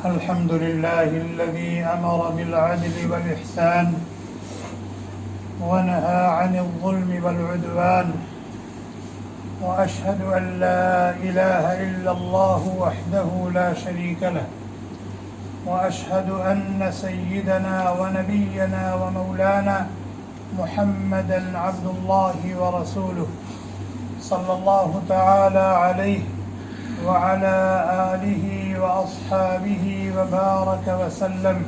الحمد لله الذي أمر بالعدل والإحسان ونهى عن الظلم والعدوان، وأشهد أن لا إله إلا الله وحده لا شريك له، وأشهد أن سيدنا ونبينا ومولانا محمدا عبد الله ورسوله صلى الله تعالى عليه وعلى آله وأصحابه وبارك وسلم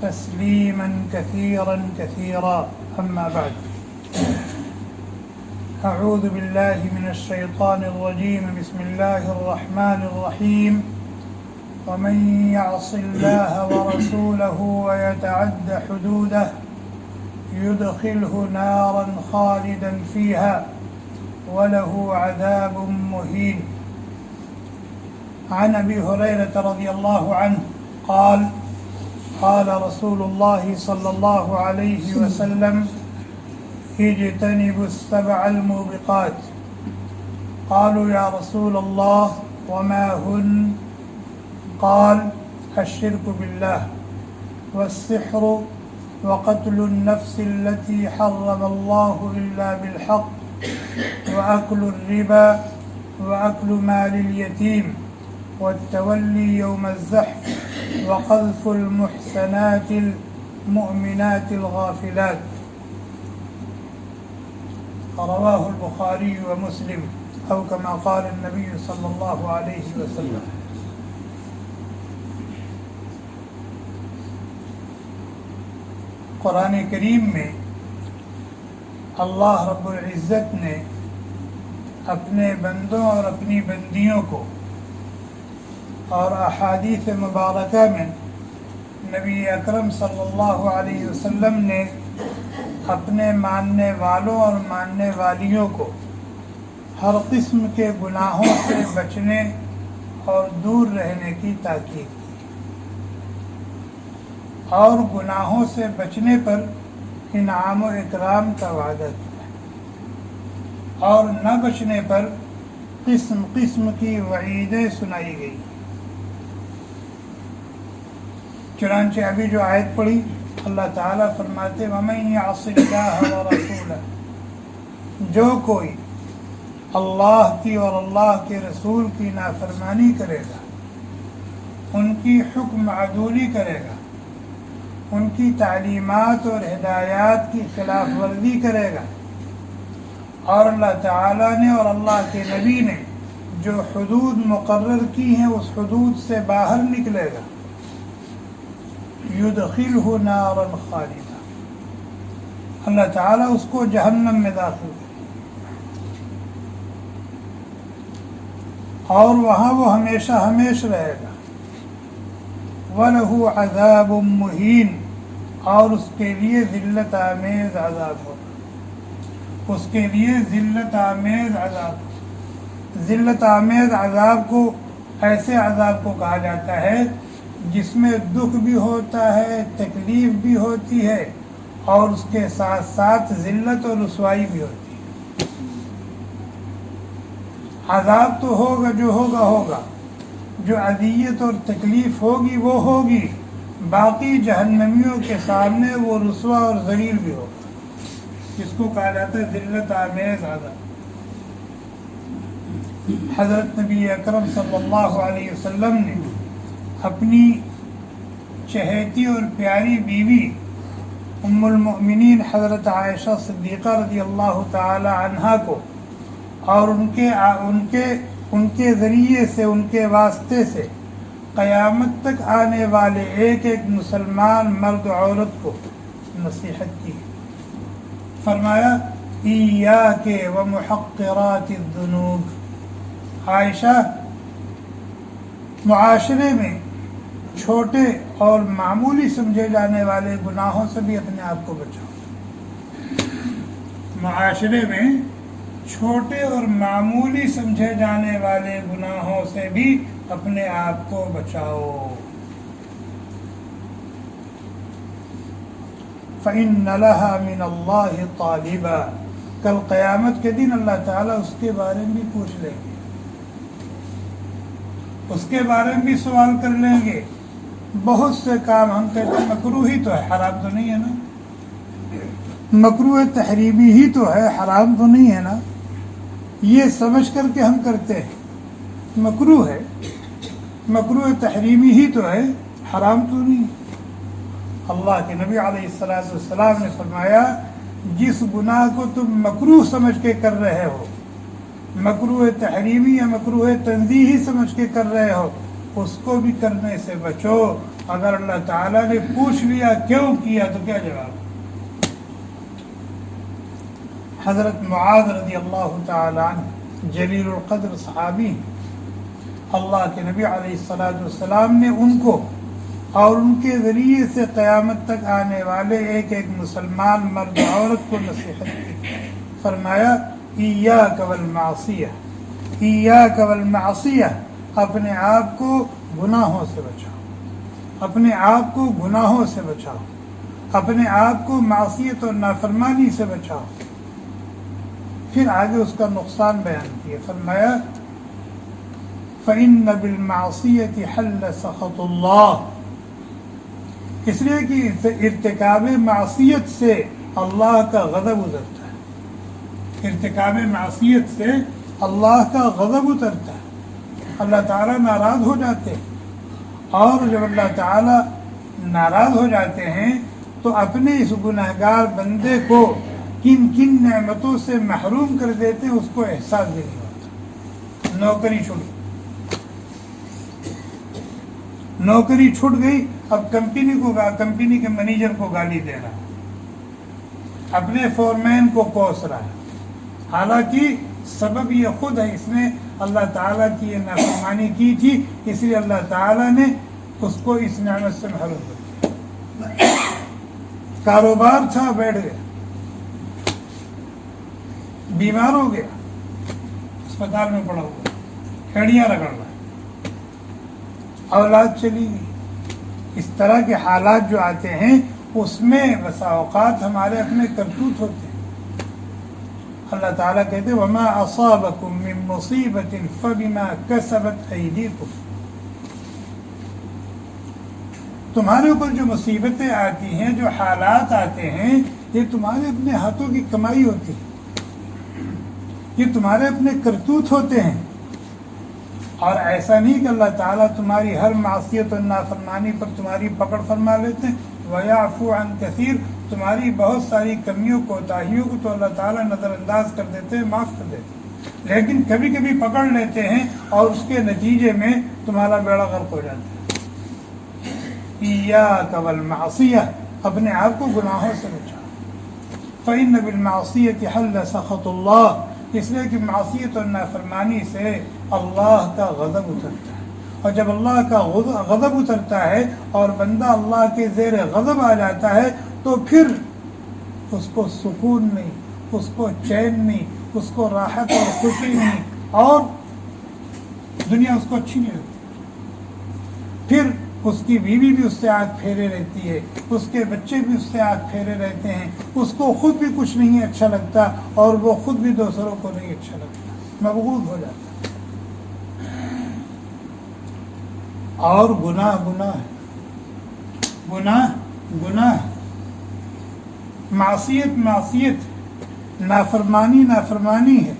تسليما كثيرا كثيرا. أما بعد، أعوذ بالله من الشيطان الرجيم. بسم الله الرحمن الرحيم. ومن يعص الله ورسوله ويتعد حدوده يدخله نارا خالدا فيها وله عذاب مهين. عن أبي هريرة رضي الله عنه قال: قال رسول الله صلى الله عليه وسلم: اجتنبوا السبع الموبقات. قالوا: يا رسول الله وما هن؟ قال: الشرك بالله، والسحر، وقتل النفس التي حرم الله إلا بالحق، وأكل الربا، وأكل مال اليتيم، والتولي يوم الزحف، وقذف المحسنات المؤمنات الغافلات. رواه البخاري ومسلم أو كما قال النبي صلی اللہ علیہ وسلم. قرآن کریم میں اللہ رب العزت نے اپنے بندوں اور اپنی بندیوں کو اور احادیث مبارکہ میں نبی اکرم صلی اللہ علیہ وسلم نے اپنے ماننے والوں اور ماننے والیوں کو ہر قسم کے گناہوں سے بچنے اور دور رہنے کی تاکید کی، اور گناہوں سے بچنے پر انعام و اکرام کا وعدہ کیا، اور نہ بچنے پر قسم قسم کی وعیدیں سنائی گئی. چنانچہ ابھی جو آیت پڑھی، اللہ تعالیٰ فرماتے: وَمَن يَعْصِ اللَّهَ وَرَسُولَهُ، جو کوئی اللہ کی اور اللہ کے رسول کی نافرمانی کرے گا، ان کی حکم عدولی کرے گا، ان کی تعلیمات اور ہدایات کی خلاف ورزی کرے گا، اور اللہ تعالیٰ نے اور اللہ کے نبی نے جو حدود مقرر کی ہیں اس حدود سے باہر نکلے گا، یدخلہ نارا خالدا، اللہ تعالیٰ اس کو جہنم میں داخل کرے اور وہاں وہ ہمیشہ ہمیشہ رہے گا. وَلَهُ عَذَابٌ مُّهِينٌ، اور اس کے لیے ذلت آمیز عذاب ہوگا، اس کے لیے ذلت آمیز عذاب. ذلت آمیز عذاب کو ایسے عذاب کو کہا جاتا ہے جس میں دکھ بھی ہوتا ہے، تکلیف بھی ہوتی ہے، اور اس کے ساتھ ساتھ ذلت اور رسوائی بھی ہوتی ہے. عذاب تو ہوگا، جو ہوگا، جو اذیت اور تکلیف ہوگی وہ ہوگی، باقی جہنمیوں کے سامنے وہ رسوا اور ذلیل بھی ہوگا، جس کو کہا جاتا ہے ذلت آمیز عذاب. حضرت نبی اکرم صلی اللہ علیہ وسلم نے اپنی چہیتی اور پیاری بیوی ام المؤمنین حضرت عائشہ صدیقہ رضی اللہ تعالی عنہا کو اور ان کے ذریعے سے، ان کے واسطے سے قیامت تک آنے والے ایک ایک مسلمان مرد و عورت کو نصیحت کی. فرمایا: ایاک ومحقرات الذنوب، عائشہ، معاشرے میں چھوٹے اور معمولی سمجھے جانے والے گناہوں سے بھی اپنے آپ کو بچاؤ. معاشرے میں چھوٹے اور معمولی سمجھے جانے والے گناہوں سے بھی اپنے آپ کو بچاؤ. فَإِنَّ لَهَا مِنَ اللَّهِ طَالِبًا، کل قیامت کے دن اللہ تعالیٰ اس کے بارے میں پوچھ لیں گے، اس کے بارے میں بھی سوال کر لیں گے. بہت سے کام ہم کہتے ہیں مکروہ ہی تو ہے، حرام تو نہیں ہے نا، مکروہ تحریمی ہی تو ہے، حرام تو نہیں ہے نا، یہ سمجھ کر کے ہم کرتے ہیں. مکروہ ہے، مکروہ تحریمی ہی تو ہے، حرام تو نہیں. اللہ کے نبی علیہ السلام نے فرمایا جس گناہ کو تم مکروہ سمجھ کے کر رہے ہو، مکروہ تحریمی یا مکروہ تنزیہی سمجھ کے کر رہے ہو، اس کو بھی کرنے سے بچو. اگر اللہ تعالیٰ نے پوچھ لیا کیوں کیا تو کیا جواب؟ حضرت معاذ رضی اللہ تعالی عنہ جلیل القدر صحابی، اللہ کے نبی علیہ السلام نے ان کو اور ان کے ذریعے سے قیامت تک آنے والے ایک ایک مسلمان مرد عورت کو نصیحت کی. فرمایا ایاک والمعصیہ، ایاک والمعصیہ، اپنے آپ کو گناہوں سے بچاؤ، اپنے آپ کو گناہوں سے بچاؤ، اپنے آپ کو معصیت اور نافرمانی سے بچاؤ. پھر آگے اس کا نقصان بیان کیا. فرمایا فَإِنَّ بِالْمَعْصِيَةِ حَلَّ سَخَطُ اللَّهِ، اس لیے کہ ارتکاب معصیت سے اللہ کا غضب اترتا ہے. ارتکاب معصیت سے اللہ کا غضب اترتا ہے، اللہ تعالیٰ ناراض ہو جاتے ہیں. اور جب اللہ تعالیٰ ناراض ہو جاتے ہیں تو اپنے اس گنہگار بندے کو کن کن نعمتوں سے محروم کر دیتے ہیں، اس کو احساس بھی نہیں ہوتا. نوکری چھوٹ گئی، اب کمپنی کے مینیجر کو گالی دے رہا ہے، اپنے فورمین کو کوس رہا ہے، حالانکہ سبب یہ خود ہے، اس نے اللہ تعالیٰ کی یہ نافرمانی کی تھی، اس لیے اللہ تعالیٰ نے اس کو اس نعمت سے محروم کر دیا. کاروبار تھا، بیٹھ گیا، بیمار ہو گیا، اسپتال میں پڑا ہوا، کھیڑیاں رگڑ رہا، اولاد چلی گئی. اس طرح کے حالات جو آتے ہیں اس میں بسا اوقات ہمارے اپنے کرتوت ہوتے ہیں. اللہ تعالیٰ کہتے ہیں وَمَا أَصَابَكُم مِّن مُّصِيبَةٍ فَبِمَا كَسَبَتْ أَيْدِيكُمْ، تمہارے اوپر جو مصیبتیں آتی ہیں، جو حالات آتے ہیں، یہ تمہارے اپنے ہاتھوں کی کمائی ہوتی ہے، یہ تمہارے اپنے کرتوت ہوتے ہیں. اور ایسا نہیں کہ اللہ تعالیٰ تمہاری ہر معصیت و نافرمانی پر تمہاری پکڑ فرما لیتے ہیں. وَيَعْفُو عَن كَثِيرٍ، تمہاری بہت ساری کمیوں کوتاہیوں کو تو اللہ تعالیٰ نظر انداز کر دیتے ہیں، معاف کر دیتے ہیں، لیکن کبھی کبھی پکڑ لیتے ہیں اور اس کے نتیجے میں تمہارا بیڑا غرق ہو جاتا ہے. ایاک والمعصیہ، اپنے آپ کو گناہوں سے بچاؤ. فَإِنَّ بِالْمَعْصِيَةِ حَلَّ سَخَطُ اللَّهِ، اس لیے کہ معصیت اور نافرمانی سے اللہ کا غضب اترتا ہے. اور جب اللہ کا غضب اترتا ہے اور بندہ اللہ کے زیر غضب آ جاتا ہے تو پھر اس کو سکون نہیں، اس کو چین نہیں، اس کو راحت اور خوشی نہیں، اور دنیا اس کو اچھی نہیں لگتی. پھر اس کی بیوی بھی اس سے آنکھ پھیرے رہتی ہے، اس کے بچے بھی اس سے آنکھ پھیرے رہتے ہیں، اس کو خود بھی کچھ نہیں اچھا لگتا اور وہ خود بھی دوسروں کو نہیں اچھا لگتا، مبغوض ہو جاتا. اور گناہ ہے، معصیت، نافرمانی ہے،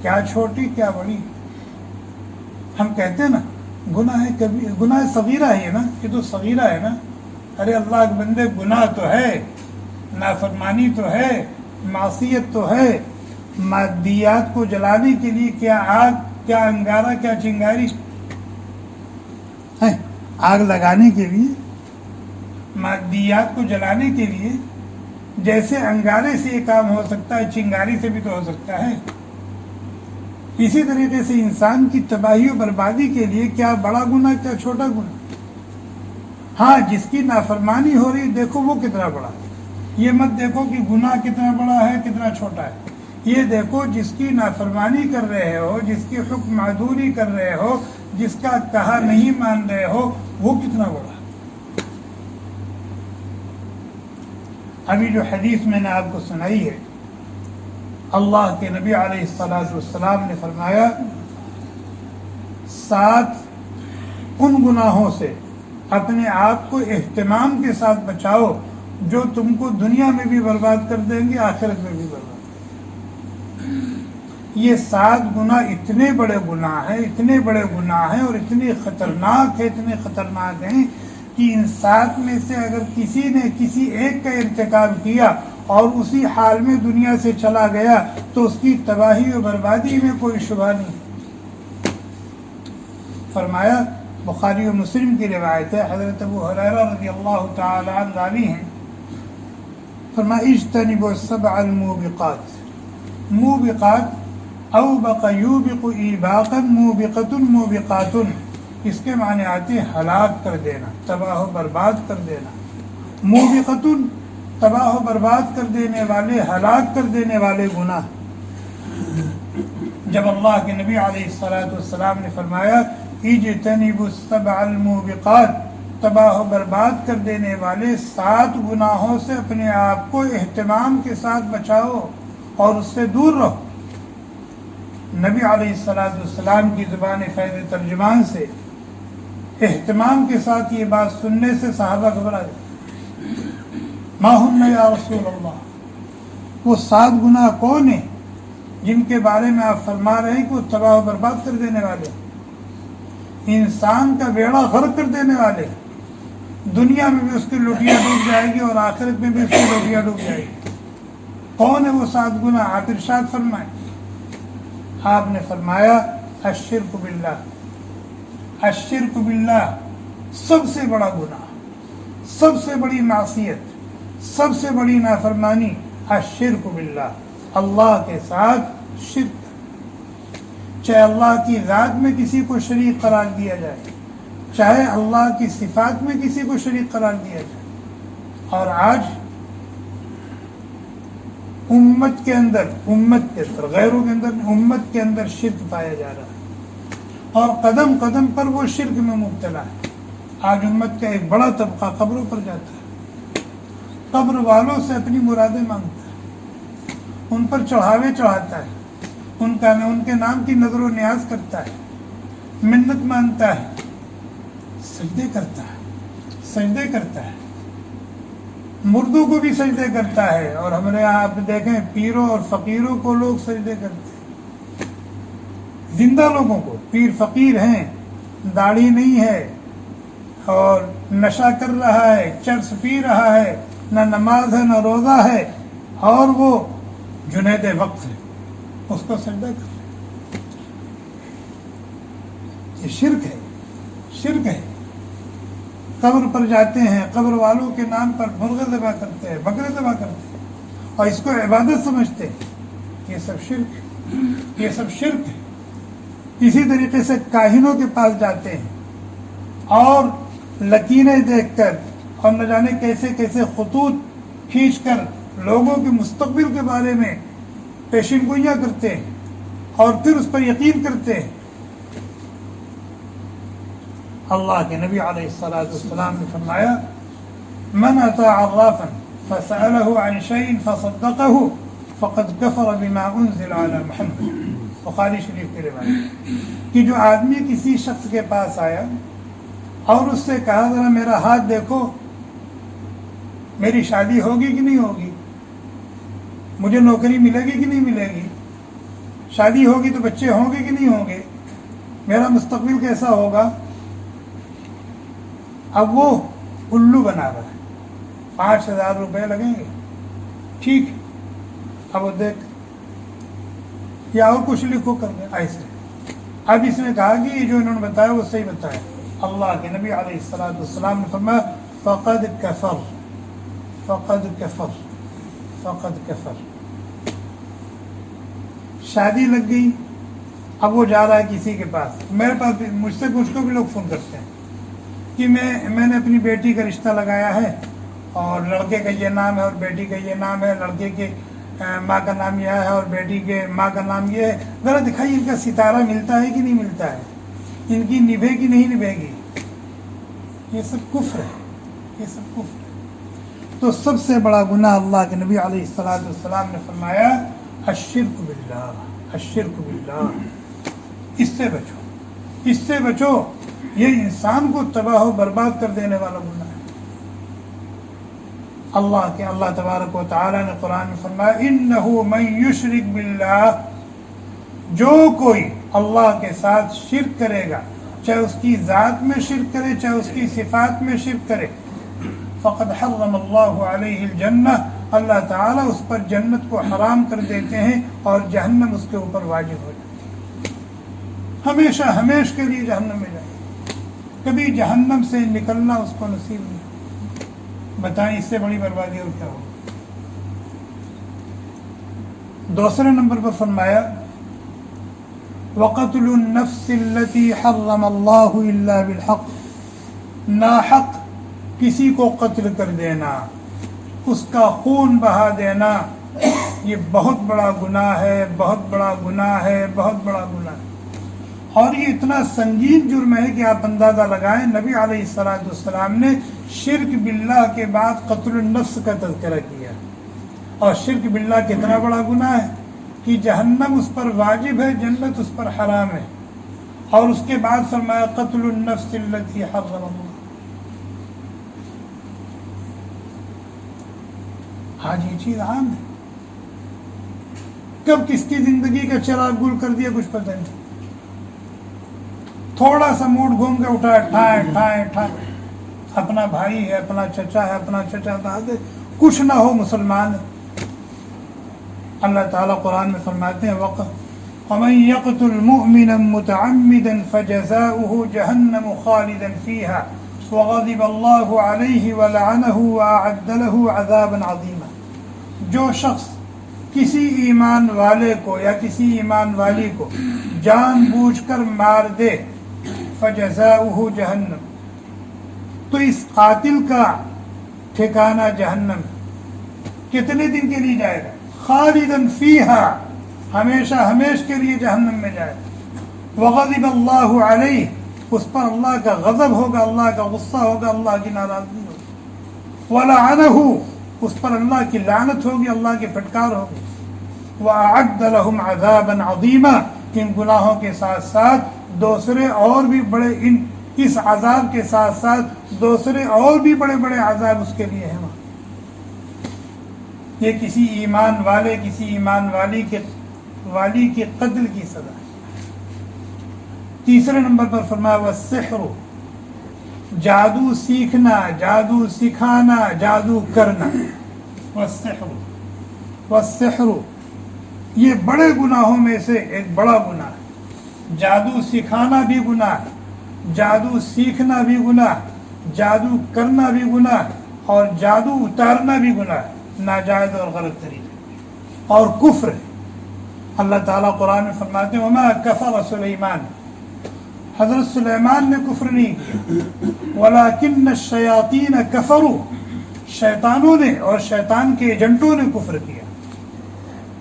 کیا چھوٹی کیا بڑی. ہم کہتے ہیں نا گناہ صغیرہ ہے نا، یہ تو صغیرہ ہے نا. ارے اللہ کے بندے، گناہ تو ہے، نافرمانی تو ہے، معصیت تو ہے. مادیات کو جلانے کے لیے کیا آگ، کیا انگارہ، کیا چنگاری ہے. آگ لگانے کے لیے، مادیات کو جلانے کے لیے جیسے انگارے سے یہ کام ہو سکتا ہے، چنگاری سے بھی تو ہو سکتا ہے. اسی طریقے سے انسان کی تباہی و بربادی کے لیے کیا بڑا گناہ، کیا چھوٹا گناہ. ہاں، جس کی نافرمانی ہو رہی دیکھو وہ کتنا بڑا ہے. یہ مت دیکھو کہ گناہ کتنا بڑا ہے کتنا چھوٹا ہے. یہ دیکھو جس کی نافرمانی کر رہے ہو، جس کی حکم معدوری کر رہے ہو، جس کا کہا نہیں مان رہے ہو، وہ کتنا بڑا ہے. ابھی جو حدیث میں نے آپ کو سنائی ہے، اللہ کے نبی علیہ الصلوۃ والسلام نے فرمایا 7 ان گناہوں سے اپنے آپ کو اہتمام کے ساتھ بچاؤ جو تم کو دنیا میں بھی برباد کر دیں گے، آخرت میں بھی برباد کر دیں گے۔ یہ 7 گناہ اتنے بڑے گناہ ہیں، اتنے بڑے گناہ ہیں اور اتنے خطرناک ہیں کہ ان 7 میں سے اگر کسی نے کسی ایک کا ارتکاب کیا اور اسی حال میں دنیا سے چلا گیا تو اس کی تباہی و بربادی میں کوئی شبہ نہیں۔ فرمایا، بخاری و مسلم کی روایت ہے، حضرت ابو ہریرہ رضی اللہ تعالی عنہ راوی ہیں، فرمایا اجتنبوا السبع الموبقات۔ موبقات اوبق یوبق ایباقا، موبقۃ موبقات، اس کے معنی آتے ہیں ہلاک کر دینا، تباہ و برباد کر دینا۔ موبقۃ تباہ و برباد کر دینے والے، ہلاک کر دینے والے گناہ۔ جب اللہ کے نبی علیہ الصلوۃ والسلام نے فرمایا اجتنبوا السبع الموبقات، تباہ و برباد کر دینے والے 7 گناہوں سے اپنے آپ کو اہتمام کے ساتھ بچاؤ اور اس سے دور رہو، نبی علیہ الصلوۃ والسلام کی زبان فیض ترجمان سے اہتمام کے ساتھ یہ بات سننے سے صحابہ گھبرا گئے۔ ما ہن یا رسول اللہ، وہ 7 گناہ کون ہیں جن کے بارے میں آپ فرما رہے ہیں کہ وہ تباہ و برباد کر دینے والے، انسان کا بیڑا غرق کر دینے والے، دنیا میں بھی اس کی لوٹیاں ڈوب جائے گی اور آخرت میں بھی اس کی لوٹیاں ڈوب جائے گی؟ کون ہے وہ 7 گناہ؟ آپ ارشاد فرمائیں۔ آپ نے فرمایا الشرک باللہ، الشرک باللہ سب سے بڑا گناہ، سب سے بڑی معصیت، سب سے بڑی نافرمانی، الشرک باللہ، اللہ کے ساتھ شرک، چاہے اللہ کی ذات میں کسی کو شریک قرار دیا جائے، چاہے اللہ کی صفات میں کسی کو شریک قرار دیا جائے۔ اور آج امت کے اندر غیروں کے اندر، امت کے اندر شرک پایا جا رہا ہے اور قدم قدم پر وہ شرک میں مبتلا ہے۔ آج امت کا ایک بڑا طبقہ قبروں پر جاتا ہے، قبر والوں سے اپنی مرادیں مانگتا ہے، ان پر چڑھاوے چڑھاتا ہے، ان کے نام کی نظر و نیاز کرتا ہے، منت مانتا ہے، سجدے کرتا ہے، مردوں کو بھی سجدے کرتا ہے۔ اور ہمارے یہاں آپ دیکھیں پیروں اور فقیروں کو لوگ سجدے کرتے ہیں، زندہ لوگوں کو۔ پیر فقیر ہیں، داڑھی نہیں ہے اور نشہ کر رہا ہے، چرس پی رہا ہے، نہ نماز ہے نہ روزہ ہے، اور وہ جنید وقت ہے، اس کو سجدہ کر رہے ہیں۔ یہ شرک ہے۔ قبر پر جاتے ہیں، قبر والوں کے نام پر مرغے ذبح کرتے ہیں، بکرے ذبح کرتے ہیں اور اس کو عبادت سمجھتے ہیں۔ یہ سب شرک ہے۔ اسی طریقے سے کاہنوں کے پاس جاتے ہیں اور لکیریں دیکھ کر اور نہ جانے کیسے کیسے خطوط کھینچ کر لوگوں کے مستقبل کے بارے میں پیشین گوئیاں کرتے ہیں اور پھر اس پر یقین کرتے ہیں۔ اللہ کے نبی علیہ الصلوۃ والسلام نے فرمایا من اتى عرافا فسأله عن شيء فصدقه فقد كفر بما انزل على محمد، بخاری شریف کی روایت کہ جو آدمی کسی شخص کے پاس آیا اور اس سے کہا ذرا میرا ہاتھ دیکھو، میری شادی ہوگی کہ نہیں ہوگی، مجھے نوکری ملے گی کہ نہیں ملے گی، شادی ہوگی تو بچے ہوں گے کہ نہیں ہوں گے، میرا مستقبل کیسا ہوگا، اب وہ الو بنا رہا ہے، 5,000 روپے لگیں گے، ٹھیک، اب وہ دیکھ یا اور کچھ لکھو کر دیں ایسے۔ اب اس نے کہا کہ یہ جو انہوں نے بتایا وہ صحیح بتایا۔ اللہ کے نبی علیہ الصلوۃ والسلام نے فرمایا فقد کفر۔ شادی لگ گئی، اب وہ جا رہا ہے کسی کے پاس، میرے پاس بھی، مجھ سے کچھ کو بھی لوگ فون کرتے ہیں کہ میں نے اپنی بیٹی کا رشتہ لگایا ہے اور لڑکے کا یہ نام ہے اور بیٹی کا یہ نام ہے، لڑکے کے ماں کا نام یہ ہے اور بیٹی کے ماں کا نام یہ ہے، ذرا دکھائیے ان کا ستارہ ملتا ہے کہ نہیں ملتا ہے، ان کی نبھے گی نہیں نبھے گی۔ یہ سب کفر ہے۔ تو سب سے بڑا گناہ اللہ کے نبی علیہ الصلوۃ والسلام نے فرمایا الشرک باللہ، اس سے بچو، اس سے بچو، یہ انسان کو تباہ و برباد کر دینے والا گناہ ہے۔ اللہ تبارک و تعالی نے قرآن میں فرمایا انہ من یشرک باللہ، جو کوئی اللہ کے ساتھ شرک کرے گا، چاہے اس کی ذات میں شرک کرے چاہے اس کی صفات میں شرک کرے، فقد حرم اللہ علیہ الجنہ، اللہ تعالیٰ اس پر جنت کو حرام کر دیتے ہیں اور جہنم اس کے اوپر واجب ہو جاتی ہے، ہمیشہ ہمیشہ کے لیے جہنم میں جائے، کبھی جہنم سے نکلنا اس کو نصیب نہیں۔ بتائیں اس سے بڑی بربادی اور کیا ہو۔ دوسرے نمبر پر فرمایا وَقَتْلُ النَّفْسِ الَّتِي حَرَّمَ اللَّهُ إِلَّا بِالْحَقِّ، ناحق کسی کو قتل کر دینا، اس کا خون بہا دینا، یہ بہت بڑا گناہ ہے، بہت بڑا گناہ ہے، بہت بڑا گناہ ہے، اور یہ اتنا سنگین جرم ہے کہ آپ اندازہ لگائیں نبی علیہ السلام نے شرک باللہ کے بعد قتل النفس کا تذکرہ کیا، اور شرک باللہ کتنا بڑا گناہ ہے کہ جہنم اس پر واجب ہے، جنت اس پر حرام ہے، اور اس کے بعد فرمایا قتل النفس التي حرم اللہ۔ آج یہ چیز عام ہے، کب کس کی زندگی کا چراغ گل کر دیا کچھ پتہ نہیں، تھوڑا سا موڈ گھوم کے اٹھا ٹھائیں اپنا بھائی ہے، اپنا چچا ہے، اپنا چچا دادے، کچھ نہ ہو مسلمان ہے۔ اللہ تعالیٰ قرآن میں فرماتے ہیں وَمَن يَقْتُلْ مُؤْمِنًا مُتَعَمِّدًا فَجَزَاؤُهُ جَهَنَّمُ خَالِدًا فِيهَا وَغَضِبَ اللَّهُ عَلَيْهِ وَلَعَنَهُ وَأَعَدَّ لَهُ عَذَابًا عَظِيمًا، جو شخص کسی ایمان والے کو یا کسی ایمان والی کو جان بوجھ کر مار دے، فَجَزَاؤُهُ جَهَنَّمُ، تو اس قاتل کا ٹھکانہ جہنم، کتنے دن کے لیے جائے گا؟ خالداً فیہا، ہمیشہ ہمیشہ کے لیے جہنم میں جائے۔ وغضب اللہ علیہ، اس پر اللہ کا غضب ہوگا، اللہ کا غصہ ہوگا، اللہ کی ناراضگی ہوگی۔ ولعنہ، اس پر اللہ کی لعنت ہوگی، اللہ کی پھٹکار ہوگی۔ وأعد لهم عذابا عظیما، ان گناہوں کے ساتھ ساتھ دوسرے اور بھی بڑے، اس عذاب کے ساتھ ساتھ دوسرے اور بھی بڑے بڑے عذاب اس کے لیے ہیں۔ یہ کسی ایمان والے کسی ایمان والی کے قتل کی سزا ہے۔ تیسرے نمبر پر فرمایا والسحر، جادو سیکھنا، جادو سکھانا، جادو کرنا۔ والسحر یہ بڑے گناہوں میں سے ایک بڑا گناہ ہے۔ جادو سکھانا بھی گناہ ہے، جادو سیکھنا بھی گناہ، جادو کرنا بھی گناہ، اور جادو اتارنا بھی گناہ ہے، ناجائز اور غلط طریقے، اور کفر ہے۔ اللہ تعالیٰ قرآن میں فرماتے ہیں وما کفر سلیمان، حضرت سلیمان نے کفر نہیں کیا، ولکن الشیاطین کفروا، شیطانوں نے اور شیطان کے ایجنٹوں نے کفر کیا۔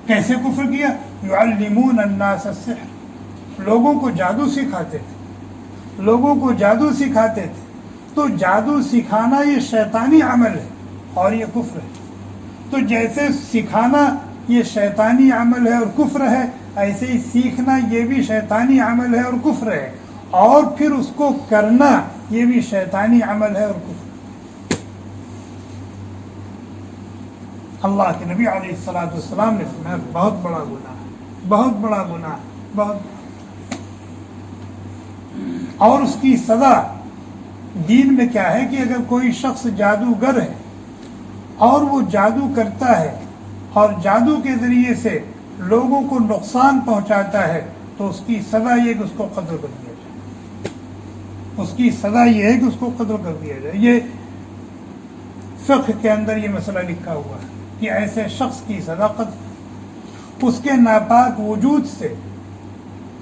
کیسے کفر کیا؟ یعلمون الناس السحر، لوگوں کو جادو سکھاتے تھے، لوگوں کو جادو سکھاتے تھے، تو جادو سکھانا یہ شیطانی عمل ہے اور یہ کفر ہے۔ تو جیسے سکھانا یہ شیطانی عمل ہے اور کفر ہے، ایسے ہی سیکھنا یہ بھی شیطانی عمل ہے اور کفر ہے، اور پھر اس کو کرنا یہ بھی شیطانی عمل ہے اور کفر ہے۔ اللہ کے نبی علیہ السلام نے فرمایا بہت بڑا گناہ، بہت بڑا گناہ، بہت، اور اس کی سزا دین میں کیا ہے کہ اگر کوئی شخص جادوگر ہے اور وہ جادو کرتا ہے اور جادو کے ذریعے سے لوگوں کو نقصان پہنچاتا ہے، تو اس کی سزا یہ کہ اس کو قتل کر دیا جائے، اس کی سزا یہ ہے کہ اس کو قتل کر دیا جائے۔ یہ فقہ کے اندر یہ مسئلہ لکھا ہوا ہے کہ ایسے شخص کی سزا قتل، اس کے ناپاک وجود سے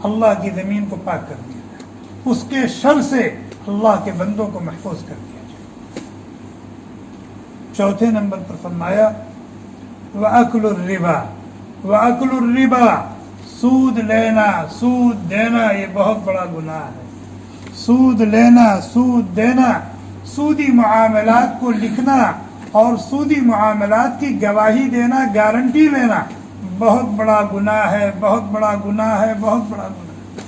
اللہ کی زمین کو پاک کر دیا جائے، اس کے شر سے اللہ کے بندوں کو محفوظ کر دیا جائے۔ چوتھے نمبر پر فرمایا وَأَكْلُ الرِّبَا، وَأَكْلُ الرِّبَا، سود لینا، سود دینا، یہ بہت بڑا گناہ ہے۔ سود لینا، سود دینا، سودی معاملات کو لکھنا اور سودی معاملات کی گواہی دینا، گارنٹی لینا، بہت بڑا گناہ ہے، بہت بڑا گناہ ہے، بہت بڑا گناہ ہے۔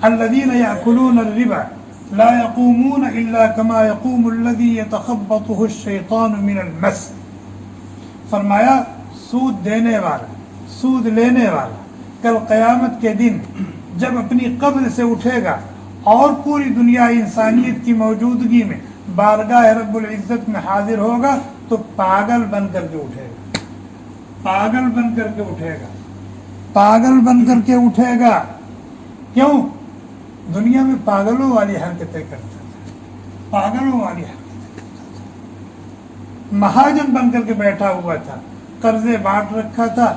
الذین یأکلون الربا لا یقومون الا کما یقوم الذی یتخبطہ الشیطان من المس. فرمایا سود دینے والا، سود لینے والا کل قیامت کے دن جب اپنی قبر سے اٹھے گا اور پوری دنیا انسانیت کی موجودگی میں بارگاہ رب العزت میں حاضر ہوگا تو پاگل بن کر کے اٹھے گا، پاگل بن کر کے اٹھے گا، پاگل بن کر کے اٹھے گا. کیوں؟ دنیا میں پاگلوں والی حرکتیں کرتا تھا، پاگلوں والی حرکتیں کرتا تھا. مہاجن بن کر کے بیٹھا ہوا تھا، قرضے بانٹ رکھا تھا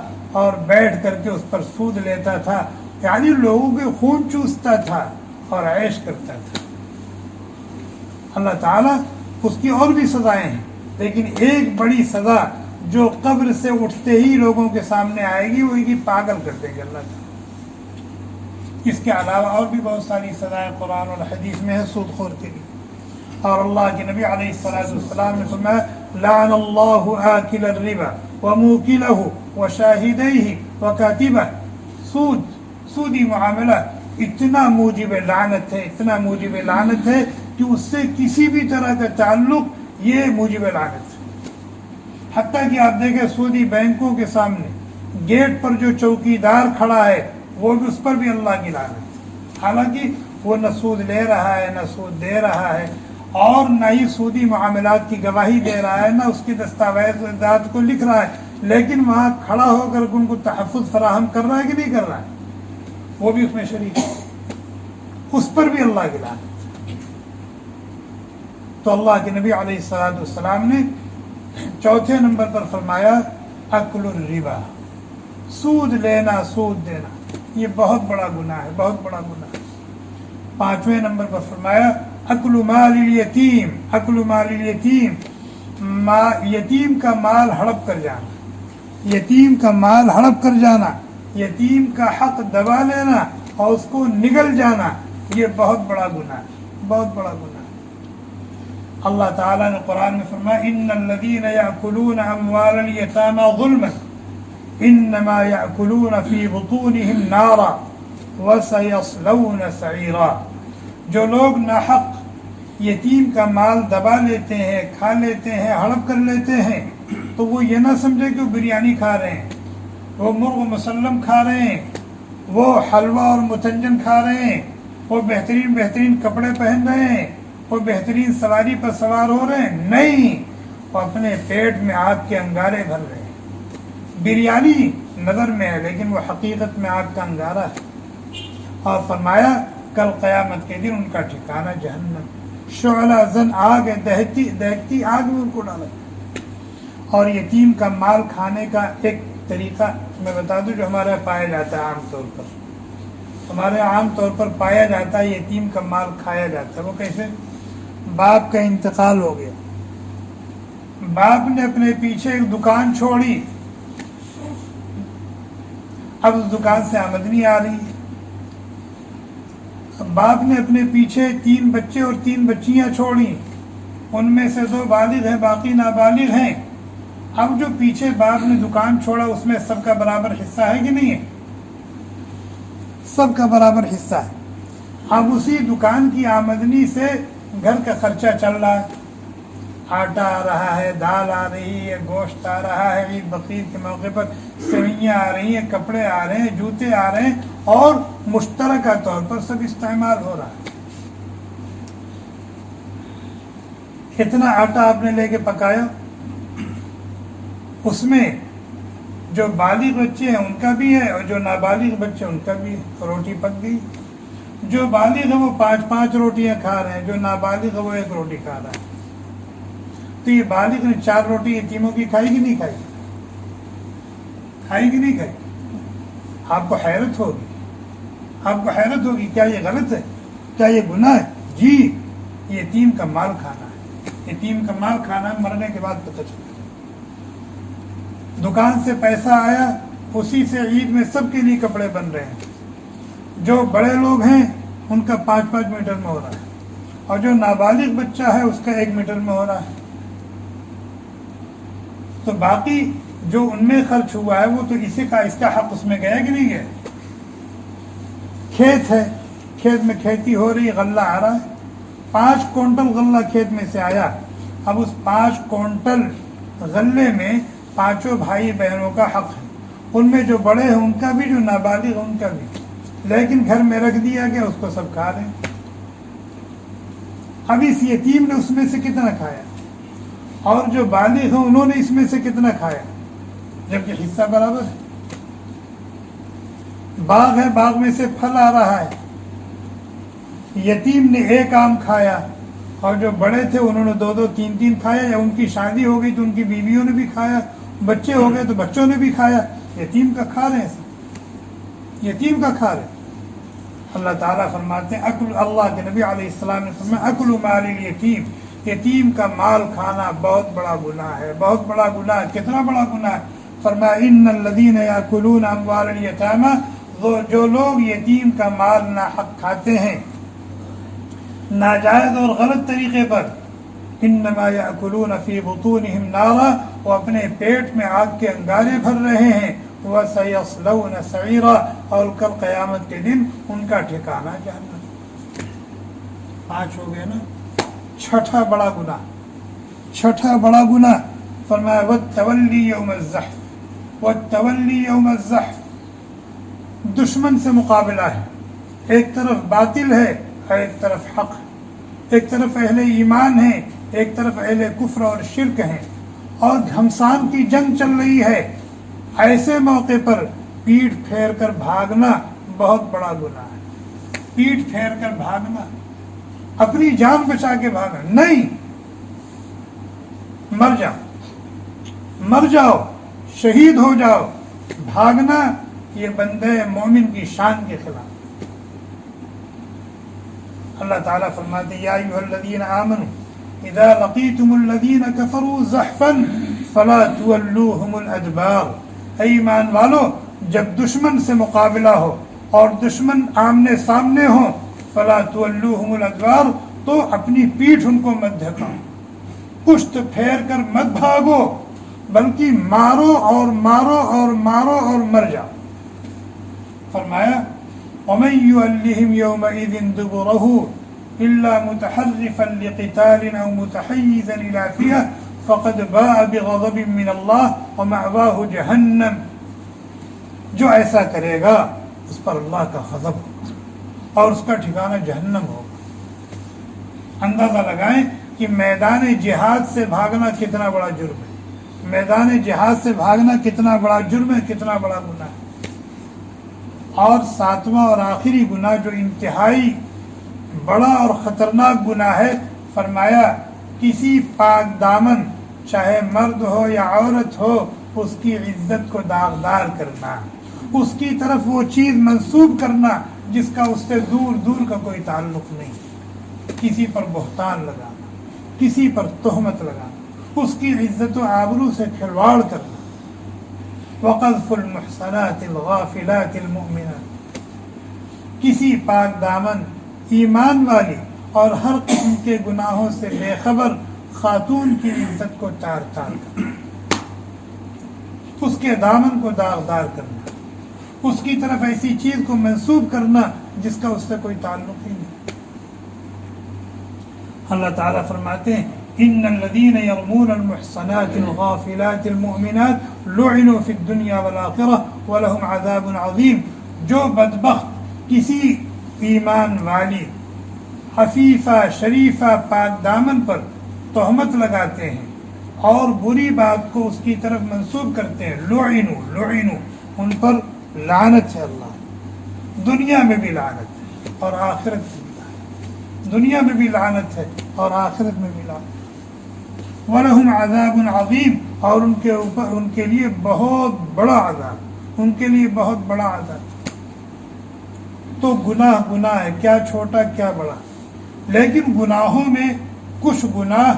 اور بیٹھ کر کے اس پر سود لیتا تھا، یعنی لوگوں کے خون چوستا تھا اور عیش کرتا تھا. اللہ تعالیٰ اس کی اور بھی سزائیں ہیں، لیکن ایک بڑی سزا جو قبر سے اٹھتے ہی لوگوں کے سامنے آئے گی وہ یہ پاگل کر دیں گے اللہ تعالیٰ. اس کے علاوہ اور بھی بہت ساری سزائیں قرآن اور حدیث میں ہے سود خور کے لیے. اور اللہ کے نبی علیہ السلام نے فرمایا لعن اللہ آکل الربا وموکلہ وشاہدیہ وکاتبہ. سودی معاملہ اتنا موجب لعنت ہے، اتنا موجب لعنت ہے کہ اس سے کسی بھی طرح کا تعلق یہ موجب لعنت ہے. حتیٰ کہ آپ دیکھیں سودی بینکوں کے سامنے گیٹ پر جو چوکیدار کھڑا ہے وہ بھی اس پر بھی اللہ کی لعنت، حالانکہ وہ نہ سود لے رہا ہے، نہ سود دے رہا ہے، اور نہ ہی سودی معاملات کی گواہی دے رہا ہے، نہ اس کی دستاویزات کو لکھ رہا ہے، لیکن وہاں کھڑا ہو کر ان کو تحفظ فراہم کر رہا ہے کہ نہیں کر رہا ہے، وہ بھی اس میں شریک ہے، اس پر بھی اللہ کی لعنت. تو اللہ کے نبی علیہ السلام نے چوتھے نمبر پر فرمایا اکل الربا، سود لینا، سود دینا، یہ بہت بڑا گناہ ہے، بہت بڑا گناہ ہے. پانچویں نمبر پر فرمایا اکل مال الیتیم، اکل مال الیتیم، یتیم کا مال ہڑپ کر جانا، یتیم کا مال ہڑپ کر جانا، یتیم کا حق دبا لینا اور اس کو نگل جانا، یہ بہت بڑا گناہ ہے، بہت بڑا گناہ ہے. اللہ تعالیٰ نے قرآن میں فرمایا ان الذین یأکلون اموال الیتامی ظلما انما یأکلون فی بطونہم نارا وسیصلون سعیرا. جو لوگ ناحق یتیم کا مال دبا لیتے ہیں، کھا لیتے ہیں، ہڑپ کر لیتے ہیں، تو وہ یہ نہ سمجھے کہ وہ بریانی کھا رہے ہیں، وہ مرغ مسلم کھا رہے ہیں، وہ حلوہ اور متنجن کھا رہے ہیں، وہ بہترین بہترین کپڑے پہن رہے ہیں، وہ بہترین سواری پر سوار ہو رہے ہیں. نہیں، وہ اپنے پیٹ میں آگ کے انگارے بھر رہے ہیں. بریانی نظر میں ہے لیکن وہ حقیقت میں آگ کا انگارہ ہے. اور فرمایا کل قیامت کے دن ان کا ٹھکانہ جہنم، شعلہ زن آگ ہے، دہتی آگ میں ان کو ڈالا. اور یتیم کا مال کھانے کا ایک طریقہ میں بتا دوں جو ہمارے یہاں پایا جاتا ہے، عام طور پر ہمارے عام طور پر پایا جاتا ہے، یتیم کا مال کھایا جاتا ہے. وہ کیسے؟ باپ کا انتقال ہو گیا، باپ نے اپنے پیچھے ایک دکان چھوڑی، اب اس دکان سے آمدنی آ رہی ہے. باپ نے اپنے پیچھے 3 بچے اور 3 بچیاں چھوڑی، ان میں سے 2 بالغ ہیں، باقی نابالغ ہیں. اب جو پیچھے باپ نے دکان چھوڑا اس میں سب کا برابر حصہ ہے کہ نہیں ہے؟ سب کا برابر حصہ ہے. اب اسی دکان کی آمدنی سے گھر کا خرچہ چل رہا ہے، آٹا آ رہا ہے، دال آ رہی ہے، گوشت آ رہا ہے، عید بقرعید کے موقع پر سوئیاں آ رہی ہیں، کپڑے آ رہے ہیں، جوتے آ رہے ہیں، اور مشترکہ طور پر سب استعمال ہو رہا ہے. کتنا آٹا آپ نے لے کے پکایا، اس میں جو بالغ بچے ہیں ان کا بھی ہے اور جو نابالغ بچے ان کا بھی ہے. روٹی پک گئی، جو بالغ ہے وہ 5 روٹیاں کھا رہے ہیں، جو نابالغ ہے وہ 1 روٹی کھا رہا ہے. تو یہ بالغ نے 4 روٹی یتیموں کی کھائی کہ نہیں کھائی؟ کھائی کہ نہیں کھائی؟ آپ کو حیرت ہوگی، آپ کو حیرت ہوگی، کیا یہ غلط ہے؟ کیا یہ گناہ ہے؟ جی، یتیم کا مال کھانا ہے، یتیم کا مال کھانا ہے، مرنے کے بعد پتہ چلتا ہے. دکان سے پیسہ آیا، اسی سے عید میں سب کے لیے کپڑے بن رہے ہیں. جو بڑے لوگ ہیں ان کا 5 میٹر میں ہو رہا ہے، اور جو نابالغ بچہ ہے اس کا 1 میٹر میں ہو رہا ہے. تو باقی جو ان میں خرچ ہوا ہے وہ تو اس کا حق اس میں گیا کہ نہیں گیا؟ کھیت ہے، کھیت میں کھیتی ہو رہی، غلہ آ رہا ہے، 5 کوئنٹل غلہ کھیت میں سے آیا. اب اس 5 کوئنٹل غلے میں 5 بھائی بہنوں کا حق ہے، ان میں جو بڑے ہیں ان کا بھی، جو نابالغ ان کا بھی، لیکن گھر میں رکھ دیا گیا، اس کو سب کھا رہے ہیں. اب اس یتیم نے اس میں سے کتنا کھایا، اور جو بالغ ہیں انہوں نے اس میں سے کتنا کھایا، جبکہ حصہ برابر ہے. باغ ہے، باغ میں سے پھل آ رہا ہے، یتیم نے 1 آم کھایا اور جو بڑے تھے انہوں نے 2 3 کھایا، یا ان کی شادی ہو گئی تو ان کی بیویوں نے بھی کھایا، بچے ہو گئے تو بچوں نے بھی کھایا. یتیم کا کھا رہے ہیں، یتیم کا کھا رہے ہیں. اللہ تعالیٰ فرماتے ہیں اللہ کے نبی علیہ السلام نے فرمایا اکل مال الیتیم، یتیم کا مال کھانا بہت بڑا گناہ ہے، بہت بڑا گناہ ہے. کتنا بڑا گناہ ہے؟ فرمایا ان الذین یاکلون اموال الیتامى، جو لوگ یتیم کا مال ناحق کھاتے ہیں، ناجائز اور غلط طریقے پر، انما یاکلون فی بطونہم نارا، وہ اپنے پیٹ میں آگ کے انگارے بھر رہے ہیں، وَسَيَصْلَوْنَ سَعِيرًا، اور کل قیامت کے دن ان کا ٹھکانہ جہنم. 5 ہو گئے نا. چھٹا بڑا گناہ، چھٹا بڑا گناہ فرمایا وَالتَّوَلِّي يَوْمَ الزَّحْفِ، وَالتَّوَلِّي يَوْمَ الزَّحْفِ، دشمن سے مقابلہ ہے. ایک طرف باطل ہے اور ایک طرف حق ہے، ایک طرف اہل ایمان ہے، ایک طرف اہل کفر اور شرک ہیں، اور گھمسان کی جنگ چل رہی ہے. ایسے موقع پر پیٹھ پھیر کر بھاگنا بہت بڑا گناہ ہے. پیٹھ پھیر کر بھاگنا، اپنی جان بچا کے بھاگنا نہیں، مر جاؤ، مر جاؤ، شہید ہو جاؤ. بھاگنا یہ بندے مومن کی شان کے خلاف. اللہ تعالیٰ فرماتے یا ایھا الذین آمنوا اذا لقیتم الذین کفروا زحفا فلا تولوہم الادبار. اے ایمان والو، جب دشمن سے مقابلہ ہو اور دشمن آمنے سامنے ہو، فلا تولوہم الادبار، تو اپنی پیٹھ ان کو مت دھکاؤ، پشت پھیر کر مت بھاگو، بلکہ مارو اور مارو اور مارو اور مر جاؤ. فرمایا وَمَن يُوَلِّهِمْ يَوْمَئِذٍ دُبُرَهُ إِلَّا مُتَحَرِّفًا لِقِتَالٍ أَوْ مُتَحَيِّزًا إِلَى فِئَةٍ فَقَدْ بَاءَ بِغَضَبٍ مِّنَ اللَّهِ وَمَأْوَاهُ جَهَنَّمُ. جو ایسا کرے گا اس پر اللہ کا غضب ہوگا اور اس کا ٹھکانہ جہنم ہوگا. اندازہ لگائیں کہ میدان جہاد سے بھاگنا کتنا بڑا جرم ہے، میدان جہاد سے بھاگنا کتنا بڑا جرم ہے، کتنا بڑا گناہ ہے. اور 7واں اور آخری گناہ جو انتہائی بڑا اور خطرناک گناہ ہے، فرمایا کسی پاک دامن چاہے مرد ہو یا عورت ہو، اس کی عزت کو داغدار کرنا، اس کی طرف وہ چیز منسوب کرنا جس کا اس سے دور دور کا کوئی تعلق نہیں. کسی پر بہتان لگانا، کسی پر تہمت لگانا، اس کی عزت و آبرو سے کھلواڑ کرنا. وقذف المحصنات الغافلات المؤمنات، کسی پاک دامن ایمان والی اور ہر قسم کے گناہوں سے بے خبر خاتون کی عزت کو تار تار کرنا، اس کے دامن کو داغدار کرنا، اس کی طرف ایسی چیز کو منسوب کرنا جس کا اس سے کوئی تعلق ہی نہیں. اللہ تعالیٰ فرماتے ہیں ان الذين يرمون المحصنات الغافلات المؤمنات لعنوا في الدنيا والآخرة ولهم عذاب عظيم. جو بدبخت کسی ایمان والی عفیفہ شریفہ پاک دامن پر تہمت لگاتے ہیں اور بری بات کو اس کی طرف منسوب کرتے ہیں، لعنوا، ان پر لعنت ہے. اللہ دنیا میں بھی لعنت ہے اور آخرت میں بھی لعنت، دنیا میں بھی لعنت ہے اور آخرت میں بھی لعنت. وَلَهُمْ عَذَابٌ عَظِيمٌ، اور ان کے لیے بہت بڑا عذاب، ان کے لیے بہت بڑا عذاب. تو گناہ ہے، کیا چھوٹا کیا بڑا، لیکن گناہوں میں کچھ گناہ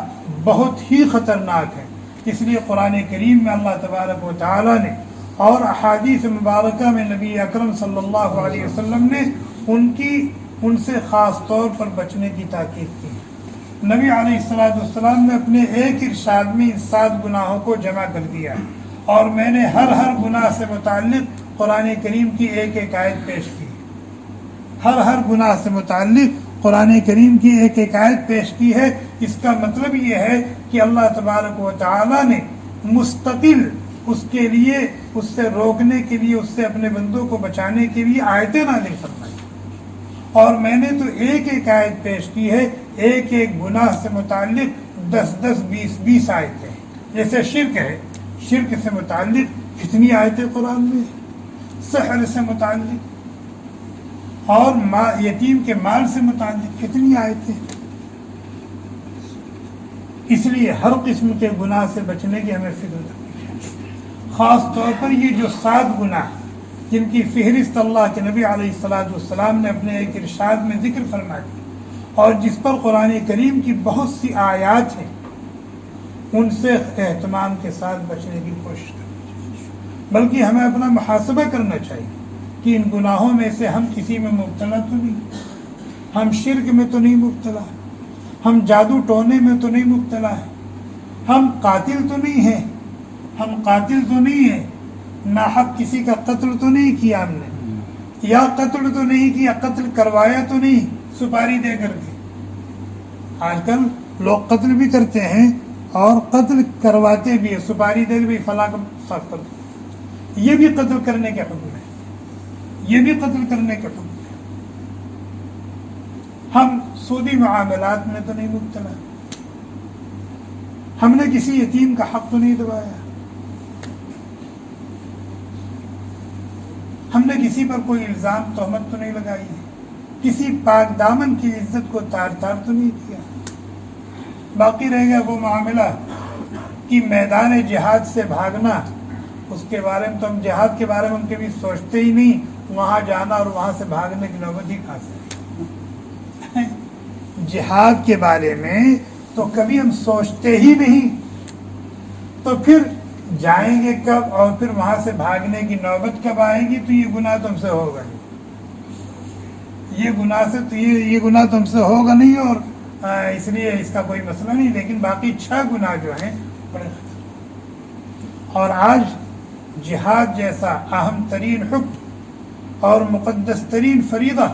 بہت ہی خطرناک ہیں. اس لیے قرآن کریم میں اللہ تبارک و تعالی نے اور احادیث مبارکہ میں نبی اکرم صلی اللہ علیہ وسلم نے ان سے خاص طور پر بچنے کی تاکید کی. نبی علیہ السلام نے اپنے ایک ارشاد میں ان 7 گناہوں کو جمع کر دیا، اور میں نے ہر گناہ سے متعلق قرآن کریم کی ایک آیت پیش کی. ہر گناہ سے متعلق قرآن کریم کی ایک ایک آیت پیش کی ہے۔ اس کا مطلب یہ ہے کہ اللہ تبارک و تعالی نے مستقل اس کے لیے، اس سے روکنے کے لیے، اس سے اپنے بندوں کو بچانے کے لیے آیتیں نازل فرمائی، اور میں نے تو ایک ایک آیت پیش کی ہے، ایک ایک گناہ سے متعلق 10 20 آیتیں۔ جیسے شرک ہے، شرک سے متعلق کتنی آیتیں قرآن میں، سحر سے متعلق، اور یتیم کے مال سے متعلق کتنی آیتیں۔ اس لیے ہر قسم کے گناہ سے بچنے کی ہمیں فکر کرنی چاہیے، خاص طور پر یہ جو 7 گناہ جن کی فہرست اللہ کے نبی علیہ السلام نے اپنے ایک ارشاد میں ذکر فرمائی، اور جس پر قرآن کریم کی بہت سی آیات ہیں، ان سے اہتمام کے ساتھ بچنے کی کوشش کرنی چاہیے، بلکہ ہمیں اپنا محاسبہ کرنا چاہیے کہ ان گناہوں میں سے ہم کسی میں مبتلا تو نہیں، ہم شرک میں تو نہیں مبتلا، ہم جادو ٹونے میں تو نہیں مبتلا ہے، ہم قاتل تو نہیں ہیں، ناحق کسی کا قتل تو نہیں کیا ہم نے، یا قتل تو نہیں کیا، قتل کروایا تو نہیں سپاری دے کر کے۔ آج کل لوگ قتل بھی کرتے ہیں اور قتل کرواتے بھی ہیں، سپاری دے بھی فلاں کا صاف کر دو، یہ بھی قتل کرنے کے حکم ہے، یہ بھی قتل کرنے کے حکم ہے۔ ہم سودی معاملات میں تو نہیں مبتلا، ہم نے کسی یتیم کا حق تو نہیں دبایا، ہم نے کسی پر کوئی الزام تہمت تو نہیں لگائی ہے، کسی پاک دامن کی عزت کو تار تار تو نہیں کیا۔ باقی رہ گیا وہ معاملہ کہ میدان جہاد سے بھاگنا، اس کے بارے میں تو ہم جہاد کے بارے میں ہم کبھی سوچتے ہی نہیں، وہاں جانا اور وہاں سے بھاگنے کی نوبت ہی کہاں سے۔ جہاد کے بارے میں تو کبھی ہم سوچتے ہی نہیں، تو پھر جائیں گے کب اور پھر وہاں سے بھاگنے کی نوبت کب آئے گی؟ تو یہ گناہ تم سے ہوگا نہیں، یہ گناہ تم سے ہوگا نہیں، اور اس لیے اس کا کوئی مسئلہ نہیں۔ لیکن باقی 6 گناہ جو ہیں بڑے خطرناک، اور آج جہاد جیسا اہم ترین حکم اور مقدس ترین فریضہ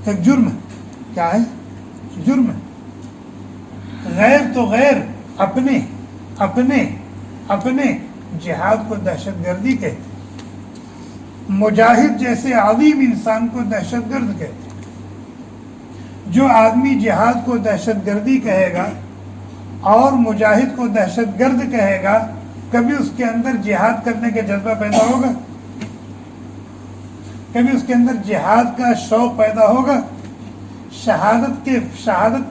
ایک جرم ہے۔ کیا ہے؟ جرم ہے۔ غیر تو غیر اپنے جہاد کو دہشت گردی کہتے ہیں، مجاہد جیسے عظیم انسان کو دہشت گرد کہتے ہیں۔ جو آدمی جہاد کو دہشت گردی کہے گا اور مجاہد کو دہشت گرد کہے گا، کبھی اس کے اندر جہاد کرنے کا جذبہ پیدا ہوگا؟ کبھی اس کے اندر جہاد کا شوق پیدا ہوگا؟ شہادت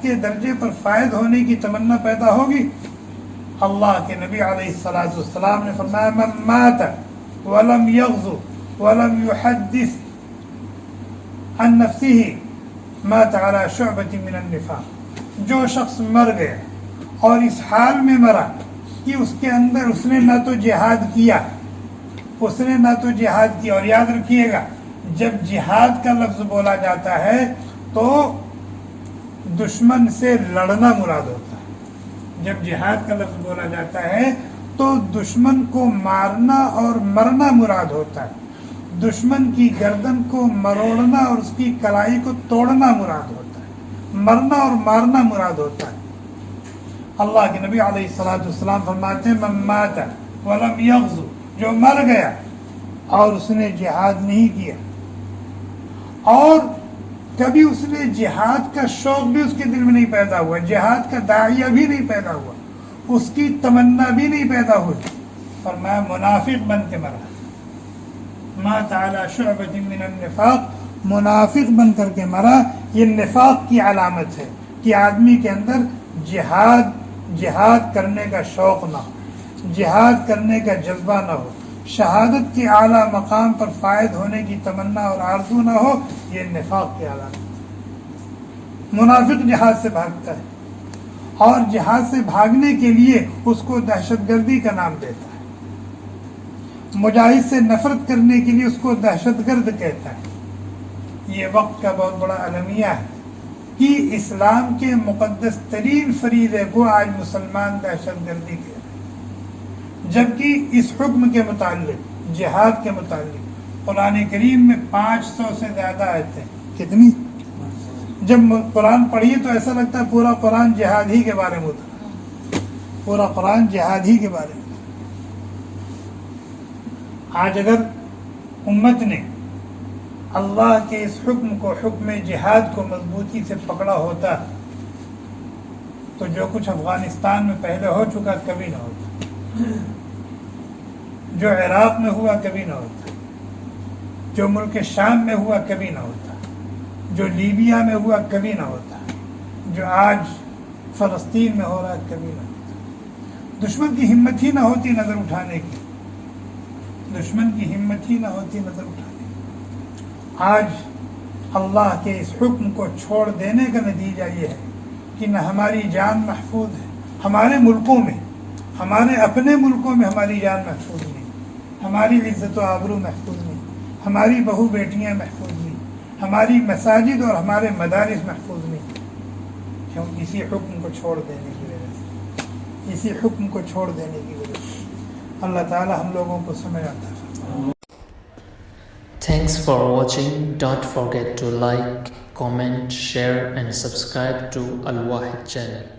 کے درجے پر فائد ہونے کی تمنا پیدا ہوگی؟ اللہ کے نبی علیہ السلام نے فرمایا من مات ولم یغزو ولم یحدث عن نفسه مات على شعبة من النفاق، جو شخص مر گیا اور اس حال میں مرا کہ اس کے اندر اس نے نہ تو جہاد کیا، اور یاد رکھیے گا جب جہاد کا لفظ بولا جاتا ہے تو دشمن سے لڑنا مراد ہوتا ہے۔ جب جہاد کا لفظ بولا جاتا ہے تو دشمن کو مارنا اور مرنا مراد ہوتا ہے، دشمن کی گردن کو مروڑنا اور اس کی کلائی کو توڑنا مراد ہوتا ہے، مرنا اور مارنا مراد ہوتا ہے۔ اللہ کے نبی علیہ السلام فرماتے ہیں من مات ولم یغزو، جو مر گیا اور اس نے جہاد نہیں کیا، اور کبھی اس نے جہاد کا شوق بھی اس کے دل میں نہیں پیدا ہوا، جہاد کا داعیہ بھی نہیں پیدا ہوا، اس کی تمنا بھی نہیں پیدا ہوئی، فرمایا منافق بن کے مرا، مات علی شعبۃ من النفاق، منافق بن کر کے مرا۔ یہ نفاق کی علامت ہے کہ آدمی کے اندر جہاد کرنے کا شوق نہ ہو، جہاد کرنے کا جذبہ نہ ہو، شہادت کے اعلیٰ مقام پر فائد ہونے کی تمنا اور آرزو نہ ہو، یہ نفاق کی علامت۔ منافق جہاد سے بھاگتا ہے اور جہاد سے بھاگنے کے لیے اس کو دہشت گردی کا نام دیتا ہے، مجاہد سے نفرت کرنے کے لیے اس کو دہشت گرد کہتا ہے۔ یہ وقت کا بہت بڑا المیہ ہے کہ اسلام کے مقدس ترین فریضے کو آج مسلمان دہشت گردی کہتے ہیں، جبکہ اس حکم کے متعلق، جہاد کے متعلق قرآن کریم میں 500 سے زیادہ آیتیں. کتنی؟ جب قرآن پڑھیے تو ایسا لگتا ہے پورا قرآن جہاد ہی کے بارے میں ہوتا، پورا قرآن جہاد ہی کے بارے میں. آج اگر امت نے اللہ کے اس حکم کو، حکم جہاد کو مضبوطی سے پکڑا ہوتا تو جو کچھ افغانستان میں پہلے ہو چکا کبھی نہ ہوتا، جو عراق میں ہوا کبھی نہ ہوتا، جو ملک شام میں ہوا کبھی نہ ہوتا، جو لیبیا میں ہوا کبھی نہ ہوتا، جو آج فلسطین میں ہو رہا ہے کبھی نہ ہوتا. دشمن کی ہمت ہی نہ ہوتی نظر اٹھانے کی، دشمن کی ہمت ہی نہ ہوتی نظر اٹھانے کی. آج اللہ کے اس حکم کو چھوڑ دینے کا نتیجہ یہ ہے کہ نہ ہماری جان محفوظ ہے، ہمارے ملکوں میں، ہمارے اپنے ملکوں میں ہماری جان محفوظ نہیں، ہماری عزت و آبرو محفوظ نہیں، ہماری بہو بیٹیاں محفوظ نہیں، ہماری مساجد اور ہمارے مدارس محفوظ نہیں. کیوں؟ اسی حکم کو چھوڑ دینے کی وجہ سے، اسی حکم کو چھوڑ دینے کی وجہ سے. اللہ تعالی ہم لوگوں کو سمجھ آتا ہے. Thanks for watching. Don't forget to like, comment, share and subscribe to Al Wahid channel.